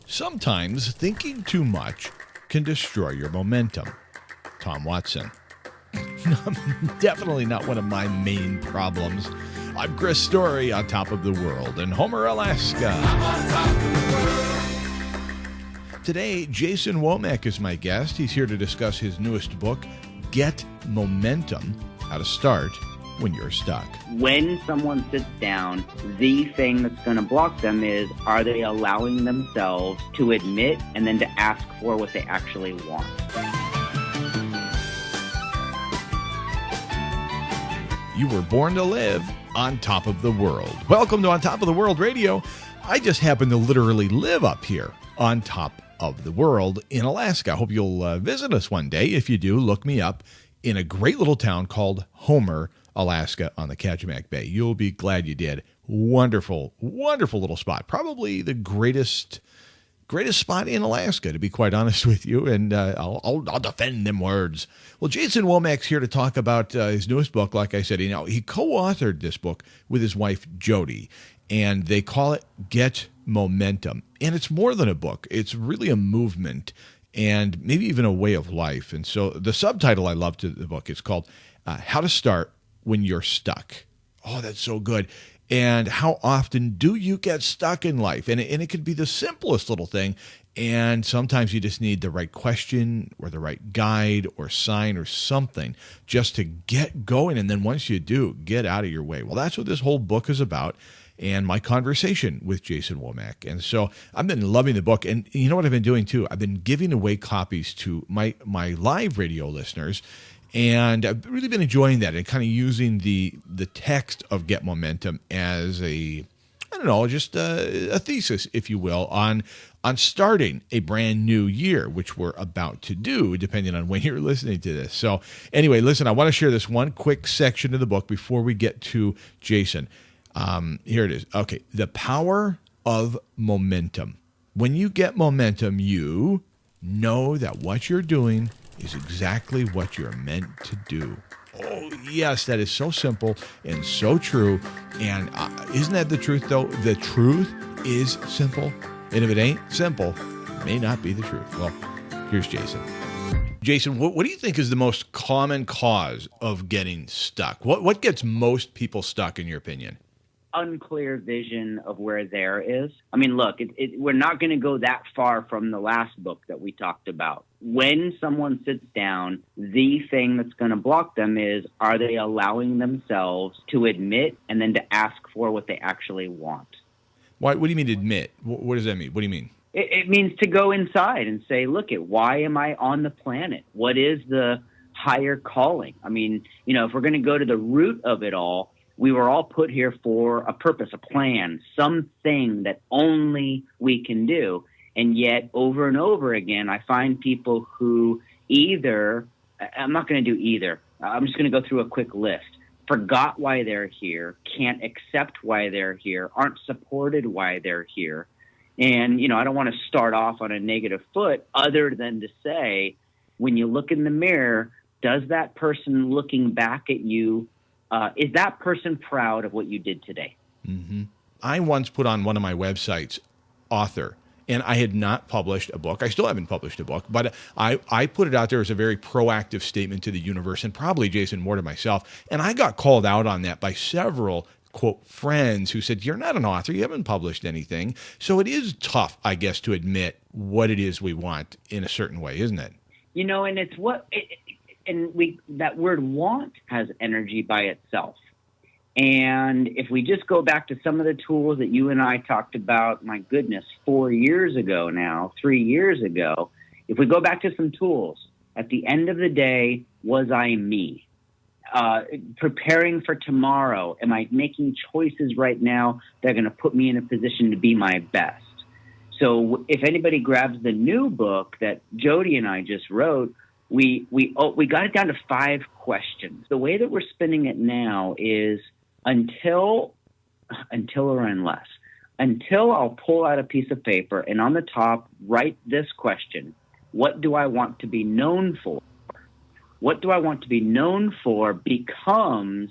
Sometimes thinking too much can destroy your momentum. Tom Watson. Definitely not one of my main problems. I'm Chris Story on top of the world in Homer, Alaska. Today, Jason Womack is my guest. He's here to discuss his newest book, Get Momentum, How to Start When You're Stuck. When someone sits down, the thing that's going to block them is, are they allowing themselves to admit and then to ask for what they actually want? You were born to live on top of the world. Welcome to On Top of the World Radio. I just happen to literally live up here on top of the world in Alaska. I hope you'll visit us one day. If you do, look me up in a great little town called Homer, Alaska on the Kachemak Bay. You'll be glad you did. Wonderful, wonderful little spot. Probably the greatest spot in Alaska, to be quite honest with you, and I'll defend them words. Well, Jason Womack's here to talk about his newest book. Like I said, he co-authored this book with his wife, Jody, and they call it Get Momentum. And it's more than a book. It's really a movement and maybe even a way of life. And so the subtitle I love to the book is called How to Start When You're Stuck. Oh, that's so good. And how often do you get stuck in life? And it could be the simplest little thing. And sometimes you just need the right question or the right guide or sign or something just to get going. And then once you do, get out of your way. Well, that's what this whole book is about. And my conversation with Jason Womack. And so I've been loving the book. And you know what I've been doing too? I've been giving away copies to my live radio listeners. And I've really been enjoying that and kind of using the text of Get Momentum as a thesis, if you will, on starting a brand new year, which we're about to do, depending on when you're listening to this. So anyway, listen, I want to share this one quick section of the book before we get to Jason. Here it is. Okay, the power of momentum. When you get momentum, you know that what you're doing is exactly what you're meant to do. Oh, yes, that is so simple and so true. And isn't that the truth, though? The truth is simple. And if it ain't simple, it may not be the truth. Well, here's Jason. Jason, what do you think is the most common cause of getting stuck? What gets most people stuck, in your opinion? Unclear vision of where there is. I mean, look, we're not going to go that far from the last book that we talked about. When someone sits down, the thing that's going to block them is, are they allowing themselves to admit and then to ask for what they actually want? What do you mean admit? What does that mean? What do you mean? It means to go inside and say, look, why am I on the planet? What is the higher calling? I mean, if we're going to go to the root of it all, we were all put here for a purpose, a plan, something that only we can do. And yet, over and over again, I find people who I'm not going to do either. I'm just going to go through a quick list. Forgot why they're here, can't accept why they're here, aren't supported why they're here. And, I don't want to start off on a negative foot other than to say, when you look in the mirror, does that person looking back at you, is that person proud of what you did today? Mm-hmm. I once put on one of my websites, author, and I had not published a book. I still haven't published a book, but I put it out there as a very proactive statement to the universe, and probably, Jason, more to myself. And I got called out on that by several, quote, friends who said, you're not an author, you haven't published anything. So it is tough, I guess, to admit what it is we want in a certain way, isn't it? And it's that word want has energy by itself. And if we just go back to some of the tools that you and I talked about, my goodness, 3 years ago, if we go back to some tools, at the end of the day, was I me? Preparing for tomorrow, am I making choices right now that are going to put me in a position to be my best? So if anybody grabs the new book that Jody and I just wrote, we got it down to 5 questions. The way that we're spinning it now is until or unless. Until I'll pull out a piece of paper and on the top write this question: what do I want to be known for? What do I want to be known for becomes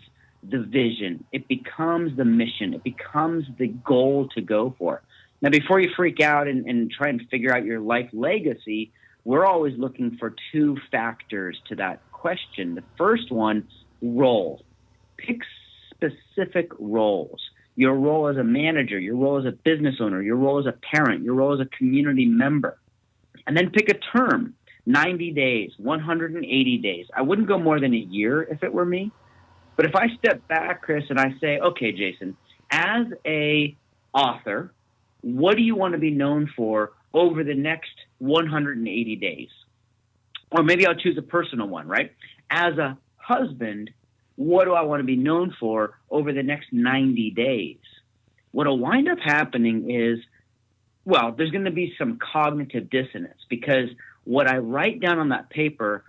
the vision. It becomes the mission. It becomes the goal to go for. Now, before you freak out and try and figure out your life legacy, we're always looking for two factors to that question. The first one, role. Pick specific roles. Your role as a manager, your role as a business owner, your role as a parent, your role as a community member. And then pick a term, 90 days, 180 days. I wouldn't go more than a year if it were me. But if I step back, Chris, and I say, okay, Jason, as a author, what do you want to be known for over the next 180 days? Or maybe I'll choose a personal one, right? As a husband, what do I want to be known for over the next 90 days? What'll wind up happening is, well, there's going to be some cognitive dissonance because what I write down on that paper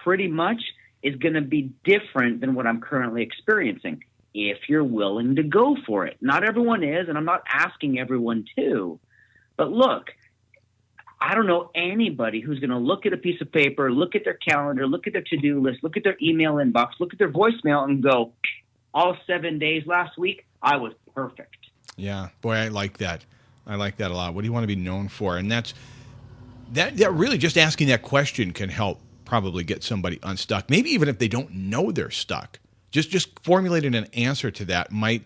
pretty much is going to be different than what I'm currently experiencing if you're willing to go for it. Not everyone is, and I'm not asking everyone to. But look, I don't know anybody who's going to look at a piece of paper, look at their calendar, look at their to-do list, look at their email inbox, look at their voicemail and go, all 7 days last week, I was perfect. Yeah, boy, I like that. I like that a lot. What do you want to be known for? And that really just asking that question can help probably get somebody unstuck. Maybe even if they don't know they're stuck. Just formulating an answer to that might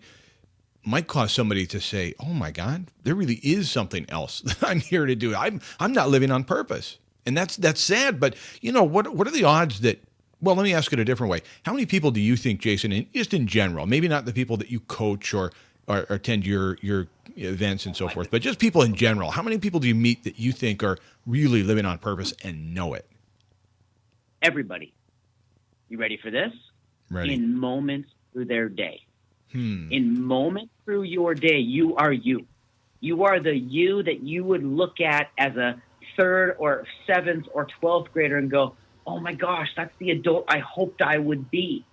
cause somebody to say, "Oh my God, there really is something else that I'm here to do. I'm not living on purpose," and that's sad. But what are the odds that? Well, let me ask it a different way. How many people do you think, Jason, just in general, maybe not the people that you coach or attend your events and so forth, but just people in general, how many people do you meet that you think are really living on purpose and know it? Everybody. You ready for this? Ready. In moments through their day. In moments through your day, you are you. You are the you that you would look at as a 3rd or 7th or 12th grader and go, oh my gosh, that's the adult I hoped I would be.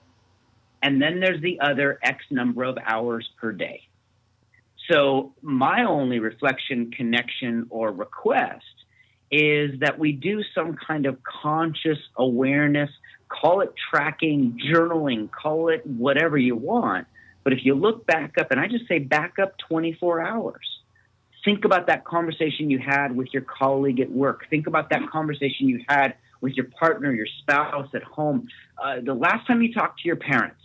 And then there's the other X number of hours per day. So my only reflection, connection, or request is that we do some kind of conscious awareness, call it tracking, journaling, call it whatever you want. But if you look back up, and I just say back up 24 hours, think about that conversation you had with your colleague at work. Think about that conversation you had with your partner, your spouse at home. The last time you talked to your parents,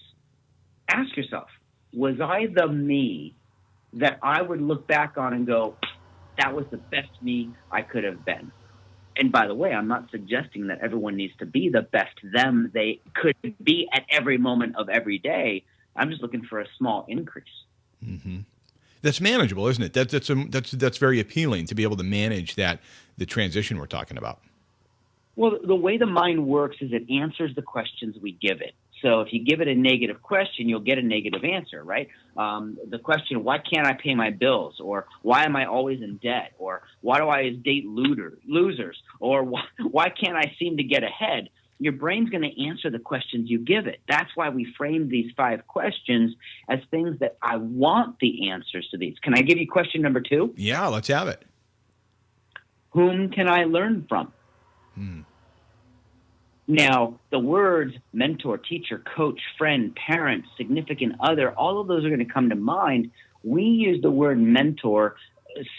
ask yourself, was I the me that I would look back on and go, that was the best me I could have been? And by the way, I'm not suggesting that everyone needs to be the best them they could be at every moment of every day. I'm just looking for a small increase. Mm-hmm. That's manageable, isn't it? That's very appealing to be able to manage the transition we're talking about. Well, the way the mind works is it answers the questions we give it. So if you give it a negative question, you'll get a negative answer, right? The question, why can't I pay my bills? Or why am I always in debt? Or why do I date losers? Or why can't I seem to get ahead? Your brain's going to answer the questions you give it. That's why we frame these 5 questions as things that I want the answers to these. Can I give you question number 2? Yeah, let's have it. Whom can I learn from? Now, the words mentor, teacher, coach, friend, parent, significant other, all of those are going to come to mind. We use the word mentor,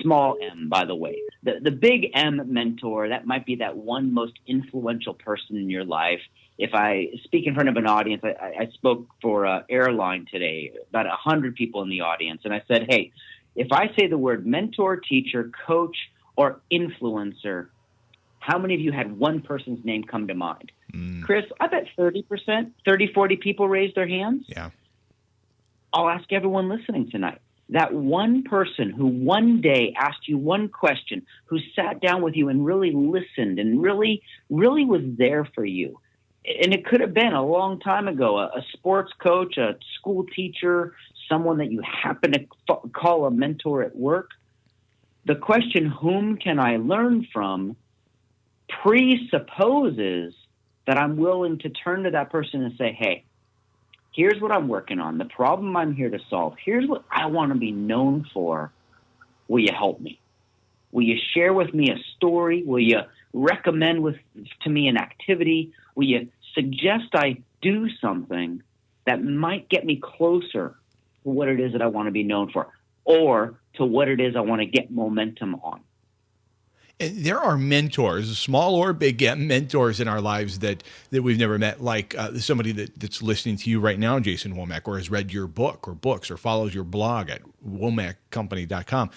small m, by the way. The big M, mentor, that might be that one most influential person in your life. If I speak in front of an audience, I spoke for an airline today, about 100 people in the audience, and I said, hey, if I say the word mentor, teacher, coach, or influencer, how many of you had one person's name come to mind? Chris, I bet 30%, 30, 40 people raised their hands. Yeah. I'll ask everyone listening tonight. That one person who one day asked you one question, who sat down with you and really listened and really was there for you. And it could have been a long time ago, a sports coach, a school teacher, someone that you happen to call a mentor at work. The question, whom can I learn from, presupposes that I'm willing to turn to that person and say, hey, here's what I'm working on, the problem I'm here to solve. Here's what I want to be known for. Will you help me? Will you share with me a story? Will you recommend to me an activity? Will you suggest I do something that might get me closer to what it is that I want to be known for? Or to what it is I want to get momentum on. And there are mentors, small or big, mentors in our lives that we've never met, like somebody that's listening to you right now, Jason Womack, or has read your book or books or follows your blog at womackcompany.com.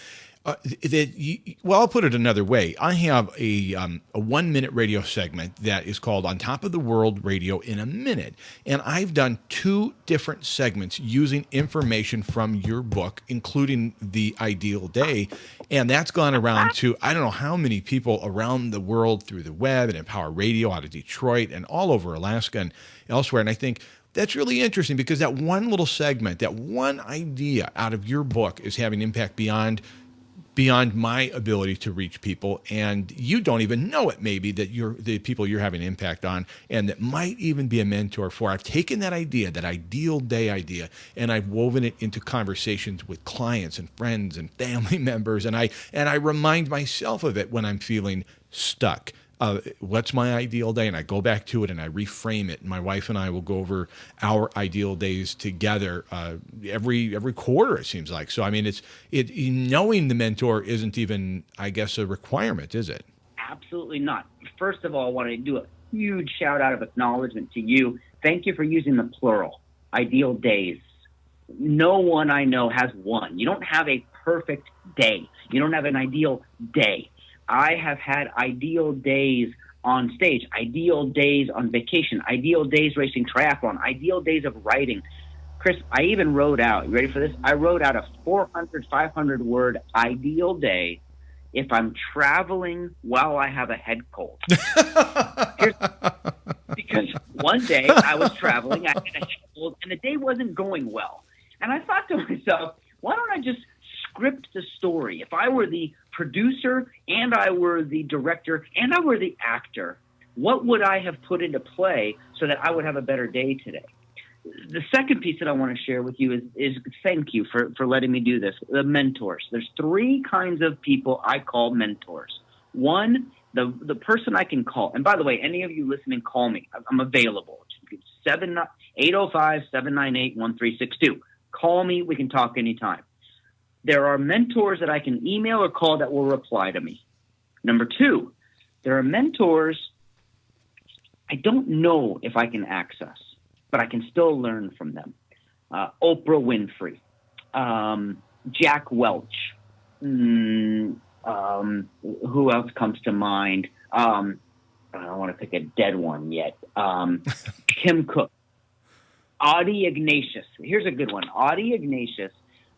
Well, I'll put it another way. I have a 1-minute radio segment that is called On Top of the World Radio in a Minute. And I've done 2 different segments using information from your book, including the ideal day. And that's gone around to, I don't know how many people around the world through the web and Empower Radio out of Detroit and all over Alaska and elsewhere. And I think that's really interesting because that one little segment, that one idea out of your book is having impact beyond my ability to reach people, and you don't even know it, maybe, that the people you're having impact on, and that might even be a mentor for. I've taken that idea, that ideal day idea, and I've woven it into conversations with clients and friends and family members, and I remind myself of it when I'm feeling stuck. What's my ideal day? And I go back to it and I reframe it. And my wife and I will go over our ideal days together every quarter, it seems like. So, I mean, knowing the mentor isn't even, I guess, a requirement, is it? Absolutely not. First of all, I want to do a huge shout out of acknowledgement to you. Thank you for using the plural, ideal days. No one I know has one. You don't have a perfect day. You don't have an ideal day. I have had ideal days on stage, ideal days on vacation, ideal days racing triathlon, ideal days of writing. Chris, I even wrote out, you ready for this? I wrote out a 400, 500 word ideal day if I'm traveling while I have a head cold. Because one day I was traveling, I had a head cold, and the day wasn't going well. And I thought to myself, why don't I just script the story? If I were the producer and I were the director and I were the actor, what would I have put into play so that I would have a better day today? The second piece that I want to share with you is thank you for letting me do this. The mentors. There's 3 kinds of people I call mentors. One, the person I can call. And by the way, any of you listening, call me. I'm available. 805-798-1362. Call me. We can talk anytime. There are mentors that I can email or call that will reply to me. Number 2, there are mentors I don't know if I can access, but I can still learn from them. Oprah Winfrey, Jack Welch. Who else comes to mind? I don't want to pick a dead one yet. Kim Cook. Audie Ignatius. Here's a good one. Audie Ignatius.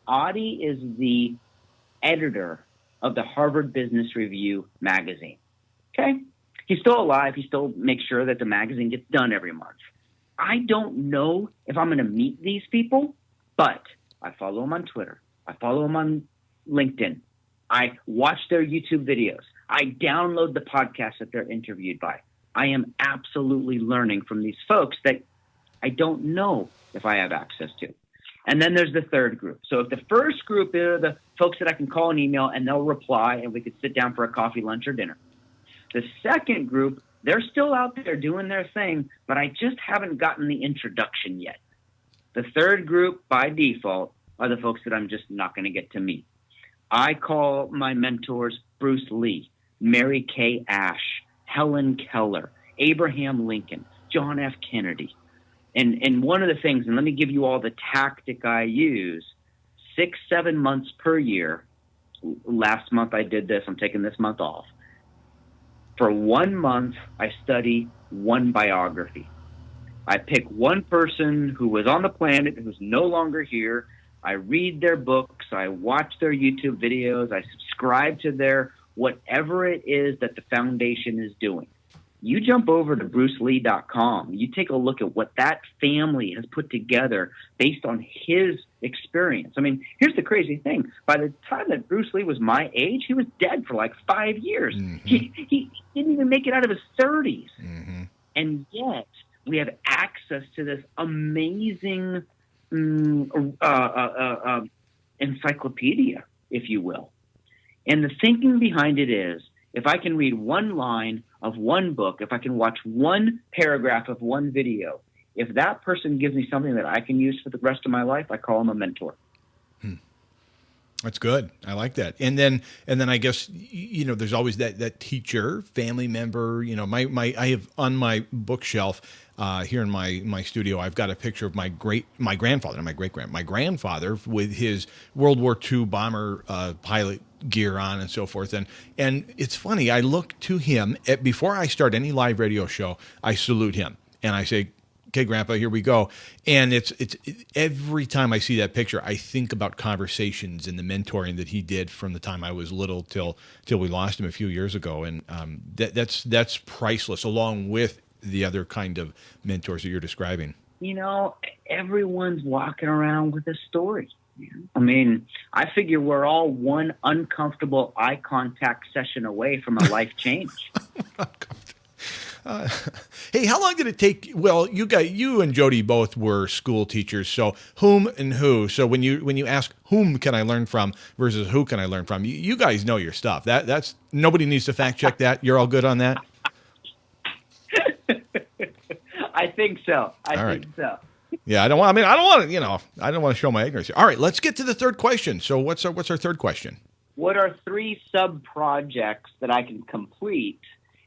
Audie is the editor of the Harvard Business Review magazine. Okay? He's still alive. He still makes sure that the magazine gets done every month. I don't know if I'm going to meet these people, but I follow them on Twitter. I follow them on LinkedIn. I watch their YouTube videos. I download the podcasts that they're interviewed by. I am absolutely learning from these folks that I don't know if I have access to. And then there's the third group. So if the first group are the folks that I can call and email and they'll reply and we could sit down for a coffee, lunch, or dinner. The second group, they're still out there doing their thing, but I just haven't gotten the introduction yet. The third group, by default, are the folks that I'm just not going to get to meet. I call my mentors Bruce Lee, Mary Kay Ash, Helen Keller, Abraham Lincoln, John F. Kennedy. And one of the things, and let me give you all the tactic I use, 6-7 months per year. Last month I did this. I'm taking this month off. For 1 month, I study one biography. I pick one person who was on the planet, who's no longer here. I read their books. I watch their YouTube videos. I subscribe to their whatever it is that the foundation is doing. You jump over to brucelee.com. You take a look at what that family has put together based on his experience. I mean, here's the crazy thing. By the time that Bruce Lee was my age, he was dead for like 5 years. Mm-hmm. He didn't even make it out of his 30s. Mm-hmm. And yet we have access to this amazing encyclopedia, if you will. And the thinking behind it is, if I can read one line of one book, if I can watch one paragraph of one video, if that person gives me something that I can use for the rest of my life, I call them a mentor. That's good. I like that. And then I guess there's always that teacher, family member. I have on my bookshelf here in my studio. I've got a picture of my grandfather, and my grandfather with his World War II bomber pilot gear on and so forth. And it's funny. I look to him before I start any live radio show. I salute him and I say, "Okay, Grandpa, here we go." And it's every time I see that picture, I think about conversations and the mentoring that he did from the time I was little till we lost him a few years ago. And that's priceless, along with the other kind of mentors that you're describing. Everyone's walking around with a story. I mean, I figure we're all one uncomfortable eye contact session away from a life change. Hey, how long did it take? Well, you and Jody both were school teachers, so whom and who? So when you ask whom can I learn from versus who can I learn from, you guys know your stuff. That's nobody needs to fact check that. You're all good on that. I think so. I think so. Yeah, I don't want to show my ignorance here. All right, let's get to the third question. So what's our third question? What are 3 sub-projects that I can complete?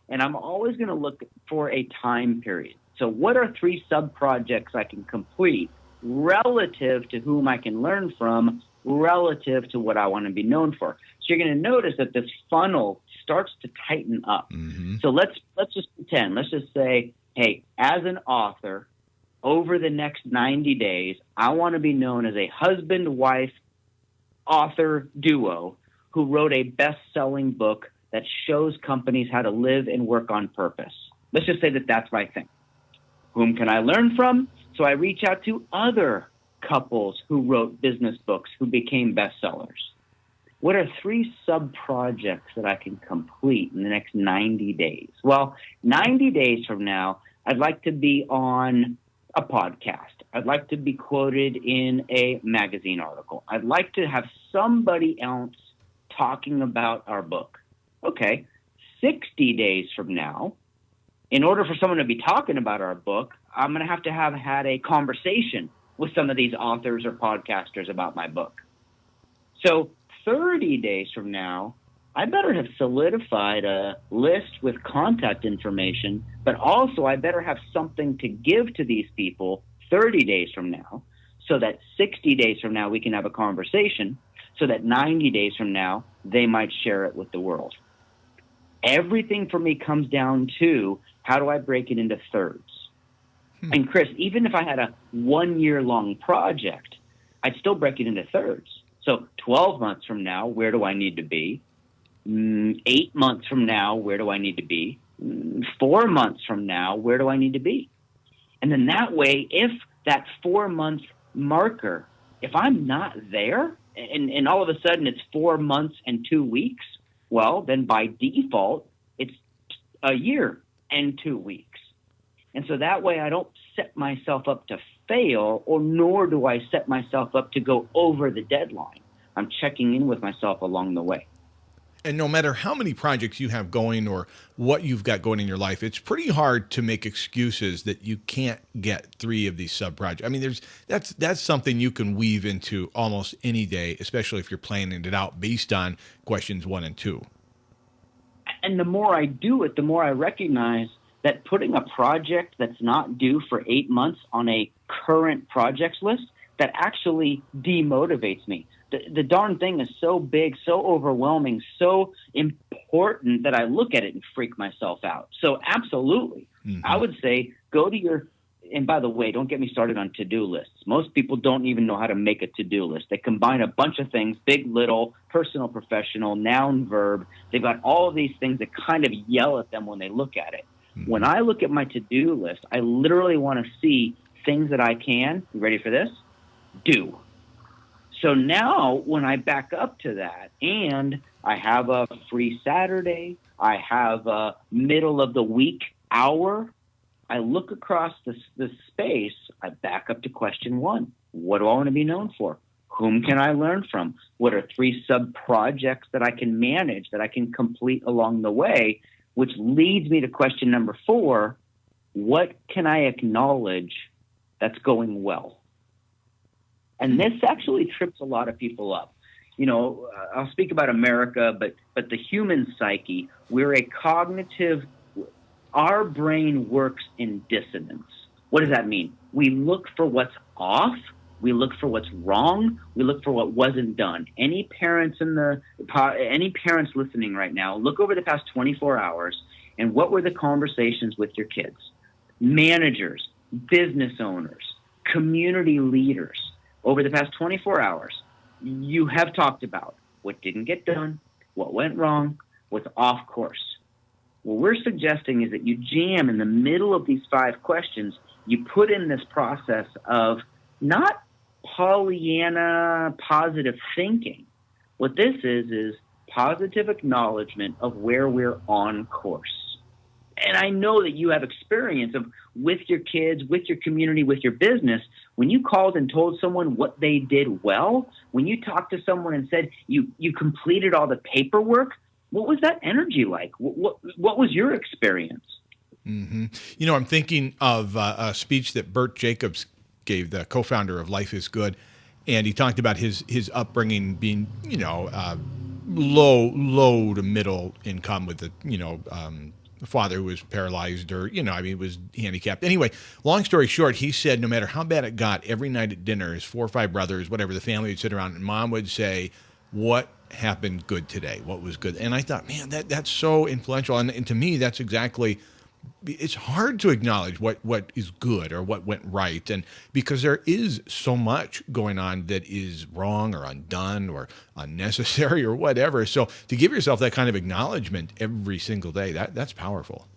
And I'm always going to look for a time period. So what are 3 sub-projects I can complete relative to whom I can learn from, relative to what I want to be known for? So you're going to notice that this funnel starts to tighten up. Mm-hmm. So let's just pretend. Let's just say, hey, as an author, over the next 90 days, I want to be known as a husband-wife author duo who wrote a best-selling book that shows companies how to live and work on purpose. Let's just say that that's my thing. Whom can I learn from? So I reach out to other couples who wrote business books who became bestsellers. What are 3 sub-projects that I can complete in the next 90 days? Well, 90 days from now, I'd like to be on a podcast. I'd like to be quoted in a magazine article. I'd like to have somebody else talking about our book. Okay, 60 days from now, in order for someone to be talking about our book, I'm going to have had a conversation with some of these authors or podcasters about my book. So 30 days from now, I better have solidified a list with contact information, but also I better have something to give to these people 30 days from now, so that 60 days from now we can have a conversation, so that 90 days from now they might share it with the world. Everything for me comes down to how do I break it into thirds? And Chris, even if I had a 1-year-long project, I'd still break it into thirds. So 12 months from now, where do I need to be? 8 months from now, where do I need to be? 4 months from now, where do I need to be? And then that way, if that 4-month marker, if I'm not there, and all of a sudden it's 4 months and 2 weeks, well, then by default, it's a year and 2 weeks. And so that way I don't set myself up to fail, or nor do I set myself up to go over the deadline. I'm checking in with myself along the way. And no matter how many projects you have going or what you've got going in your life, it's pretty hard to make excuses that you can't get 3 of these sub-projects. I mean, that's something you can weave into almost any day, especially if you're planning it out based on questions 1 and 2. And the more I do it, the more I recognize that putting a project that's not due for 8 months on a current projects list, that actually demotivates me. The darn thing is so big, so overwhelming, so important that I look at it and freak myself out. So absolutely, I would say go to your, and by the way, don't get me started on to-do lists. Most people don't even know how to make a to-do list. They combine a bunch of things, big, little, personal, professional, noun, verb. They've got all of these things that kind of yell at them when they look at it. When I look at my to-do list, I literally want to see things that I can, you ready for this? Do. So now when I back up to that and I have a free Saturday, I have a middle of the week hour, I look across the space, I back up to question 1. What do I want to be known for? Whom can I learn from? What are 3 sub-projects that I can manage, that I can complete along the way? Which leads me to question number 4. What can I acknowledge that's going well? And this actually trips a lot of people up. I'll speak about America, but the human psyche, we're a cognitive, our brain works in dissonance. What does that mean? We look for what's off. We look for what's wrong. We look for what wasn't done. Any parents listening right now, look over the past 24 hours and what were the conversations with your kids? Managers, business owners, community leaders. Over the past 24 hours, you have talked about what didn't get done, what went wrong, what's off course. What we're suggesting is that you jam in the middle of these 5 questions, you put in this process of not Pollyanna positive thinking. What this is positive acknowledgement of where we're on course. And I know that you have experience of with your kids, with your community, with your business. When you called and told someone what they did well, when you talked to someone and said you completed all the paperwork, what was that energy like? What was your experience? Mm-hmm. I'm thinking of a speech that Bert Jacobs gave, the co-founder of Life is Good, and he talked about his upbringing being, low to middle income with a father who was paralyzed or, was handicapped. Anyway, long story short, he said no matter how bad it got, every night at dinner, his 4 or 5 brothers, whatever, the family would sit around and mom would say, what happened good today? What was good? And I thought, man, that's so influential. And to me, that's exactly, it's hard to acknowledge what is good or what went right. And because there is so much going on that is wrong or undone or unnecessary or whatever. So to give yourself that kind of acknowledgement every single day, that's powerful.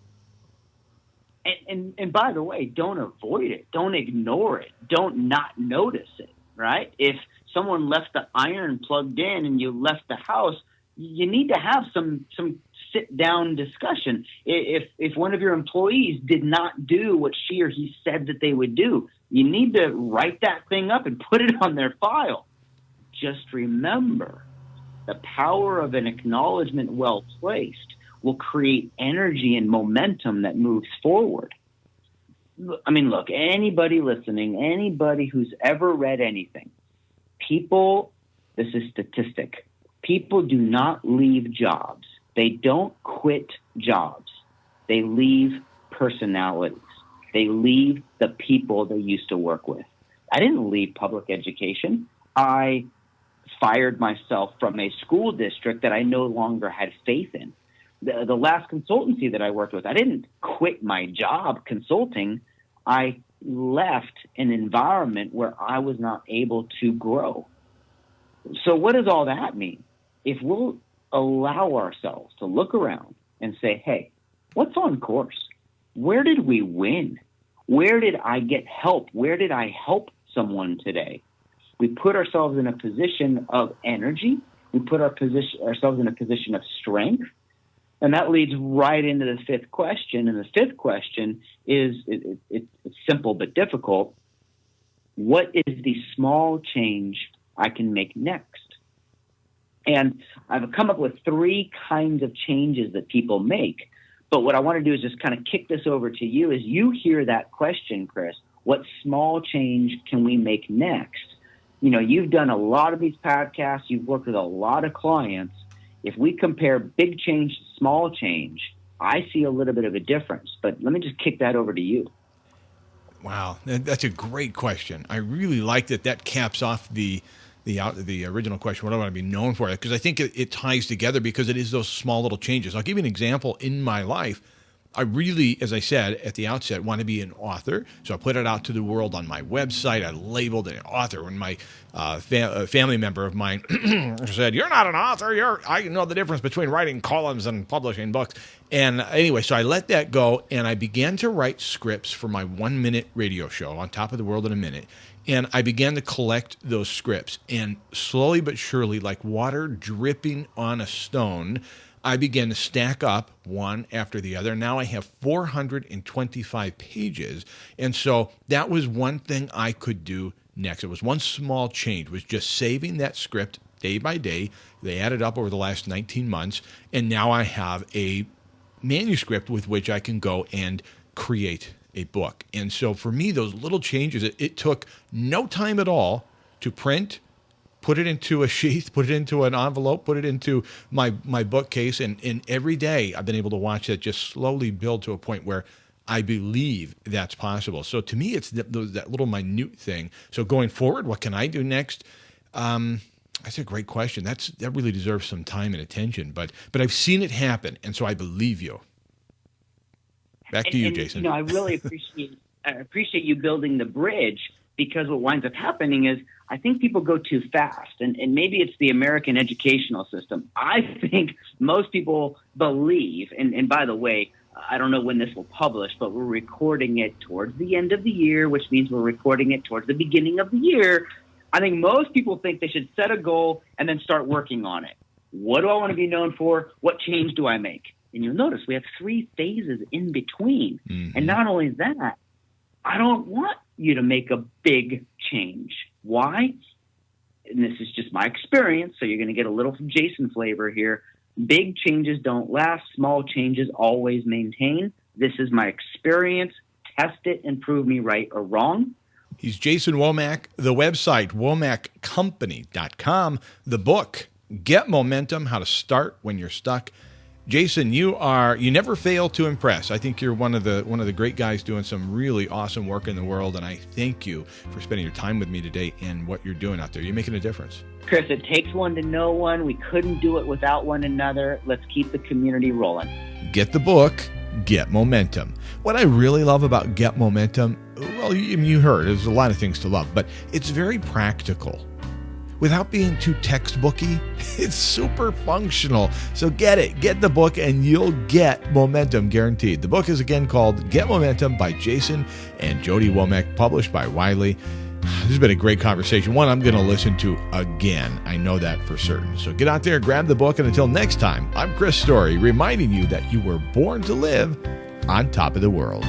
And by the way, don't avoid it. Don't ignore it. Don't not notice it, right? If someone left the iron plugged in and you left the house, you need to have some sit-down discussion. If one of your employees did not do what she or he said that they would do, you need to write that thing up and put it on their file. Just remember, the power of an acknowledgement well placed will create energy and momentum that moves forward. I mean, look, anybody listening, anybody who's ever read anything, people, this is statistic, people do not leave jobs. They don't quit jobs. They leave personalities. They leave the people they used to work with. I didn't leave public education. I fired myself from a school district that I no longer had faith in. The last consultancy that I worked with, I didn't quit my job consulting. I left an environment where I was not able to grow. So what does all that mean? If we'll allow ourselves to look around and say, hey, what's on course? Where did we win? Where did I get help? Where did I help someone today? We put ourselves in a position of energy. We put ourselves in a position of strength. And that leads right into the 5th question. And the 5th question is, it's simple but difficult. What is the small change I can make next? And I've come up with 3 kinds of changes that people make. But what I want to do is just kind of kick this over to you as you hear that question, Chris. What small change can we make next? You've done a lot of these podcasts. You've worked with a lot of clients. If we compare big change to small change, I see a little bit of a difference. But let me just kick that over to you. Wow, that's a great question. I really like that caps off the original question, what I want to be known for, because I think it ties together because it is those small little changes. I'll give you an example in my life. I really, as I said at the outset, want to be an author. So I put it out to the world on my website. I labeled it an author. When my family member of mine said, "You're not an author. I know the difference between writing columns and publishing books." And anyway, so I let that go, and I began to write scripts for my 1-minute radio show, On Top of the World in a Minute. And I began to collect those scripts. And slowly but surely, like water dripping on a stone, I began to stack up one after the other. Now I have 425 pages. And so that was one thing I could do next. It was one small change, was just saving that script day by day. They added up over the last 19 months. And now I have a manuscript with which I can go and create a book. And so for me, those little changes, it took no time at all to print, put it into a sheath, put it into an envelope, put it into my bookcase, and every day I've been able to watch that just slowly build to a point where I believe that's possible. So to me, it's that little minute thing. So going forward, what can I do next? That's a great question. That really deserves some time and attention. But I've seen it happen, and so I believe you. Back to you, Jason. I really appreciate you building the bridge, because what winds up happening is I think people go too fast, and maybe it's the American educational system. I think most people believe, and by the way, I don't know when this will publish, but we're recording it towards the end of the year, which means we're recording it towards the beginning of the year. I think most people think they should set a goal and then start working on it. What do I want to be known for? What change do I make? And you'll notice we have 3 phases in between. Mm-hmm. And not only that, I don't want you to make a big change. Why? And this is just my experience, so you're going to get a little Jason flavor here. Big changes don't last. Small changes always maintain. This is my experience. Test it and prove me right or wrong. He's Jason Womack. The website, womackcompany.com. The book, Get Momentum, How to Start When You're Stuck. Jason, you never fail to impress. I think you're one of the great guys doing some really awesome work in the world, and I thank you for spending your time with me today and what you're doing out there. You're making a difference. Chris, it takes one to know one. We couldn't do it without one another. Let's keep the community rolling. Get the book, Get Momentum. What I really love about Get Momentum, well, you heard, there's a lot of things to love, but it's very practical. Without being too textbooky, it's super functional. So get the book, and you'll get momentum guaranteed. The book is again called Get Momentum by Jason and Jody Womack, published by Wiley. This has been a great conversation. One I'm going to listen to again. I know that for certain. So get out there, grab the book, and until next time, I'm Chris Story, reminding you that you were born to live on top of the world.